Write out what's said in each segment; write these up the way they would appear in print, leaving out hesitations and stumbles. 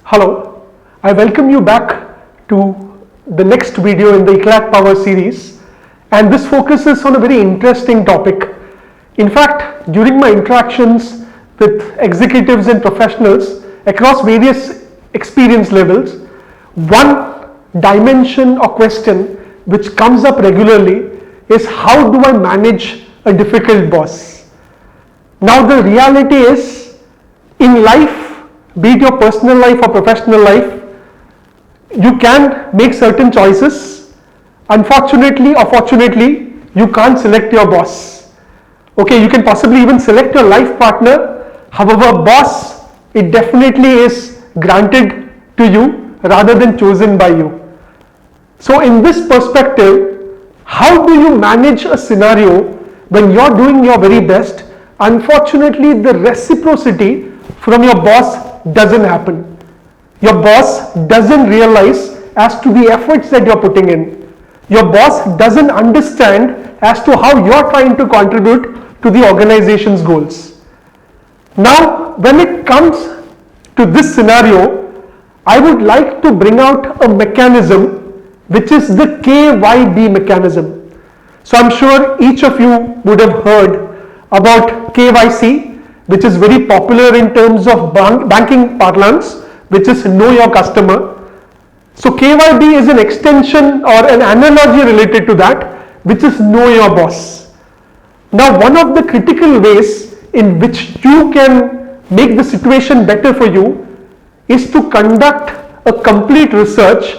Hello, I welcome you back to the next video in the Eclat Power series, and this focuses on a very interesting topic. In fact, during my interactions with executives and professionals across various experience levels, one dimension or question which comes up regularly is how do I manage a difficult boss? Now the reality is, in life, be it your personal life or professional life, you can make certain choices. Unfortunately or fortunately, you can't select your boss. Okay, you can possibly even select your life partner. However, boss, it definitely is granted to you rather than chosen by you. So in this perspective, how do you manage a scenario when you're doing your very best? Unfortunately, the reciprocity from your boss doesn't happen. Your boss doesn't realize as to the efforts that you're putting in. Your boss doesn't understand as to how you're trying to contribute to the organization's goals. Now, when it comes to this scenario, I would like to bring out a mechanism which is the KYB mechanism. So I'm sure each of you would have heard about KYC, which is very popular in terms of banking parlance, which is know your customer. So KYB is an extension or an analogy related to that, which is know your boss. Now, one of the critical ways in which you can make the situation better for you is to conduct a complete research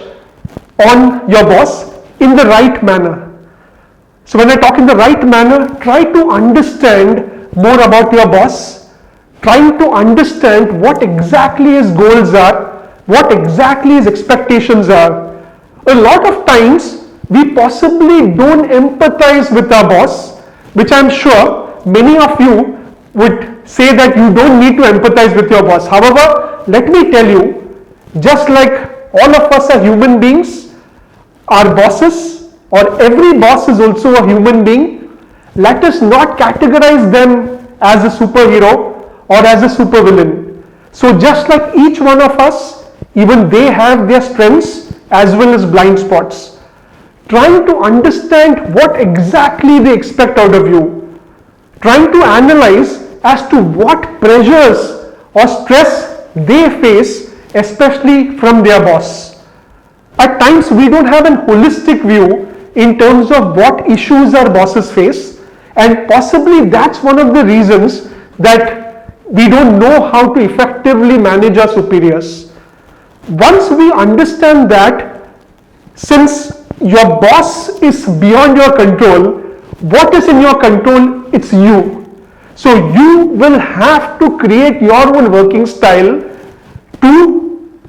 on your boss in the right manner. So when I talk in the right manner, try to understand more about your boss, trying to understand what exactly his goals are, what exactly his expectations are. A lot of times we possibly don't empathize with our boss, which I'm sure many of you would say that you don't need to empathize with your boss. However, let me tell you, just like all of us are human beings, our bosses or every boss is also a human being. Let us not categorize them as a superhero or as a supervillain. So just like each one of us, even they have their strengths as well as blind spots. Trying to understand what exactly they expect out of you. Trying to analyze as to what pressures or stress they face, especially from their boss. At times we don't have a holistic view in terms of what issues our bosses face, and possibly that's one of the reasons that we don't know how to effectively manage our superiors. Once we understand that, since your boss is beyond your control, what is in your control? It's you. So you will have to create your own working style to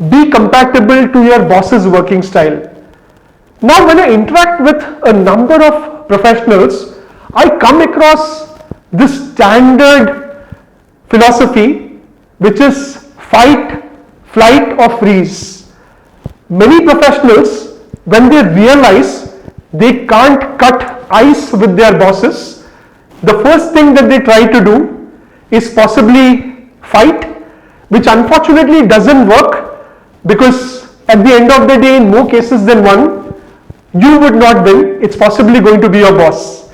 be compatible to your boss's working style. Now, when I interact with a number of professionals, I come across this standard philosophy, which is fight, flight, or freeze. Many professionals, when they realize they can't cut ice with their bosses, the first thing that they try to do is possibly fight, which unfortunately doesn't work, because at the end of the day, in more cases than one, you would not win. It's possibly going to be your boss.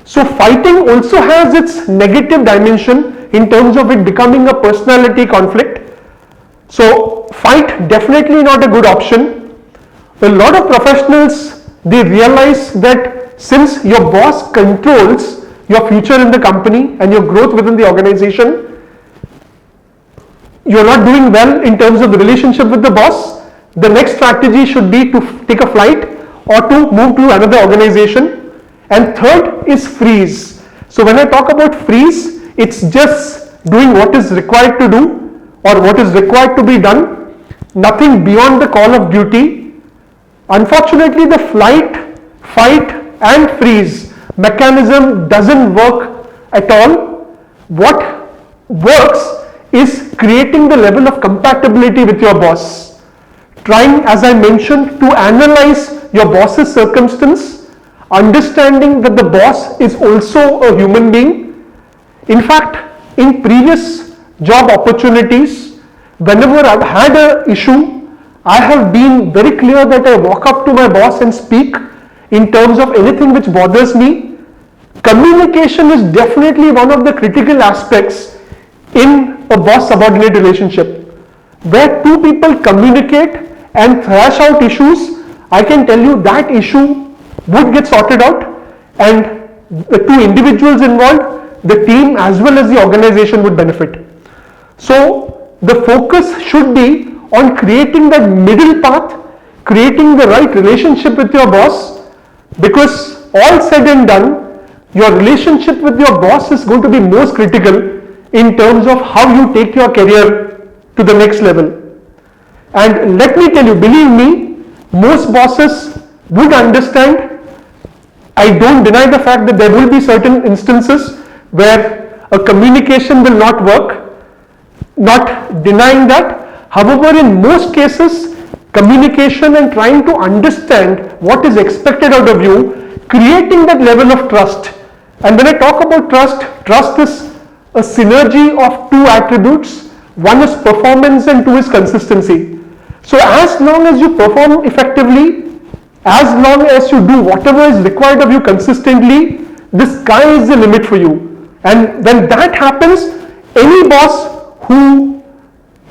So fighting also has its negative dimension in terms of it becoming a personality conflict. So fight, definitely not a good option. A lot of professionals, they realize that since your boss controls your future in the company and your growth within the organization, you're not doing well in terms of the relationship with the boss, the next strategy should be to take a flight or to move to another organization. And third is freeze. So when I talk about freeze, it's just doing what is required to do or what is required to be done, nothing beyond the call of duty. Unfortunately, the flight, fight, and freeze mechanism doesn't work at all. What works is creating the level of compatibility with your boss. Trying, as I mentioned, to analyze your boss's circumstance, understanding that the boss is also a human being. In fact, in previous job opportunities, Whenever I've had an issue, I have been very clear that I walk up to my boss and speak in terms of anything which bothers me. Communication is definitely one of the critical aspects in a boss-subordinate relationship. Where two people communicate and thrash out issues, I can tell you that issue would get sorted out, and the two individuals involved, the team as well as the organization would benefit. So the focus should be on creating that middle path, creating the right relationship with your boss, because all said and done, your relationship with your boss is going to be most critical in terms of how you take your career to the next level. And let me tell you, believe me, most bosses would understand. I don't deny the fact that there will be certain instances where a communication will not work, not denying that. However, in most cases, communication and trying to understand what is expected out of you, creating that level of trust. And when I talk about trust, trust is a synergy of two attributes. One is performance and two is consistency. So as long as you perform effectively, as long as you do whatever is required of you consistently, the sky is the limit for you. And when that happens, any boss who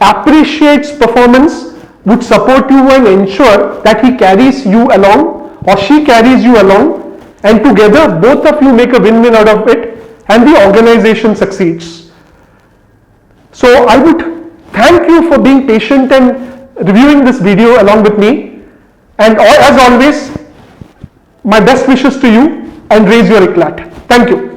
appreciates performance would support you and ensure that he carries you along or she carries you along, and together both of you make a win-win out of it and the organization succeeds. So I would thank you for being patient and reviewing this video along with me. And as always, my best wishes to you, and raise your eclat. Thank you.